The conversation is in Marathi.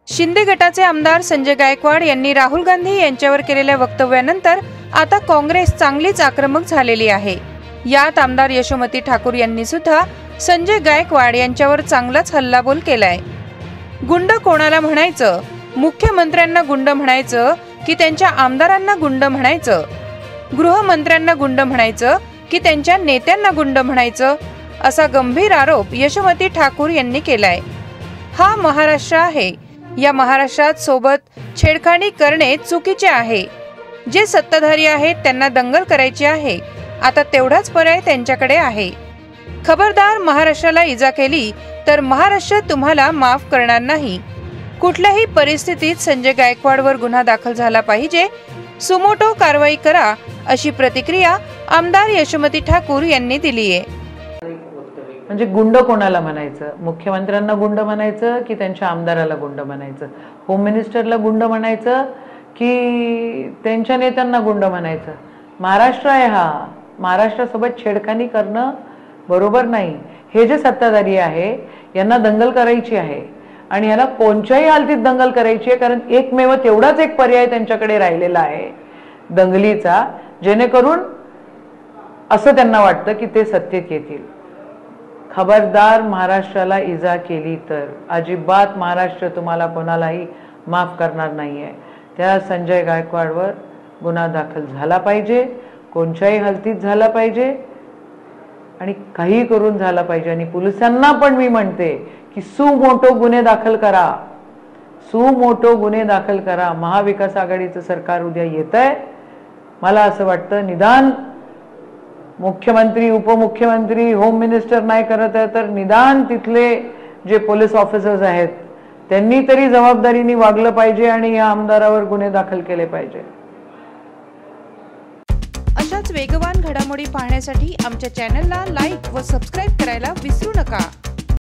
शिंदे गटाचे आमदार संजय गायकवाड यांनी राहुल गांधी यांच्यावर केलेल्या वक्तव्यानंतर आता काँग्रेस चांगलीच आक्रमक झालेली आहे। यात आमदार यशोमती ठाकूर यांनी सुद्धा संजय गायकवाड यांच्यावर चांगलाच हल्लाबोल केलाय। गुंड कोणाला म्हणायचं, मुख्यमंत्र्यांना गुंड म्हणायचं की त्यांच्या आमदारांना गुंड म्हणायचं, गृहमंत्र्यांना गुंड म्हणायचं की त्यांच्या नेत्यांना गुंड म्हणायचं, असा गंभीर आरोप यशोमती ठाकूर यांनी केलाय। हा महाराष्ट्र आहे, या महाराष्ट्रात सोबत छेडखानी करणे चुकीचे आहे। जे सत्ताधारी आहेत त्यांना दंगल करायची आहे, आता तेवढाच पर्याय त्यांच्याकडे आहे। खबरदार, महाराष्ट्राला इजा केली तर महाराष्ट्र तुम्हाला माफ करणार नाही। कुठल्याही परिस्थितीत संजय गायकवाडवर गुन्हा दाखल झाला पाहिजे, सुमोटो कारवाई करा, अशी प्रतिक्रिया आमदार यशोमती ठाकूर यांनी दिली आहे। म्हणजे गुंड कोणाला म्हणायचं, मुख्यमंत्र्यांना गुंड म्हणायचं की त्यांच्या आमदाराला गुंड म्हणायचं, होम मिनिस्टरला गुंड म्हणायचं की त्यांच्या नेत्यांना गुंड म्हणायचं? महाराष्ट्र आहे हा, महाराष्ट्रासोबत छेडखानी करणं बरोबर नाही। हे जे सत्ताधारी आहे यांना दंगल करायची आहे आणि याला कोणत्याही हालतीत दंगल करायची आहे, कारण एकमेव तेवढाच एक पर्याय त्यांच्याकडे राहिलेला आहे दंगलीचा, जेणेकरून असं त्यांना वाटतं की ते सत्तेत येतील। खबरदार, महाराष्ट्राला इजा केली तर अजिबात महाराष्ट्र तुम्हाला कोणालाही माफ करणार नाहीये। त्या संजय गायकवाडवर गुन्हा दाखल झाला पाहिजे, कोणत्याही हालतीत झाला पाहिजे आणि काही करून झाला पाहिजे। आणि पोलिसांना पण मी म्हणते की सुमोटो गुन्हे दाखल करा, सुमोटो गुन्हे दाखल करा। महाविकास आघाडीचं सरकार उद्या येतंय, मला असं वाटतं निदान मुख्यमंत्री, उपमुख्यमंत्री, होम मिनिस्टर नाही करत आहे तर निदान तिथले जे पोलीस ऑफिसर्स आहेत त्यांनी तरी जबाबदारीने वागलं पाहिजे आणि या आमदारावर गुन्हे दाखल केले पाहिजे। अशाच वेगवान घडामोडी पाहण्यासाठी आमच्या चॅनलला लाईक व सबस्क्राइब करायला विसरू नका।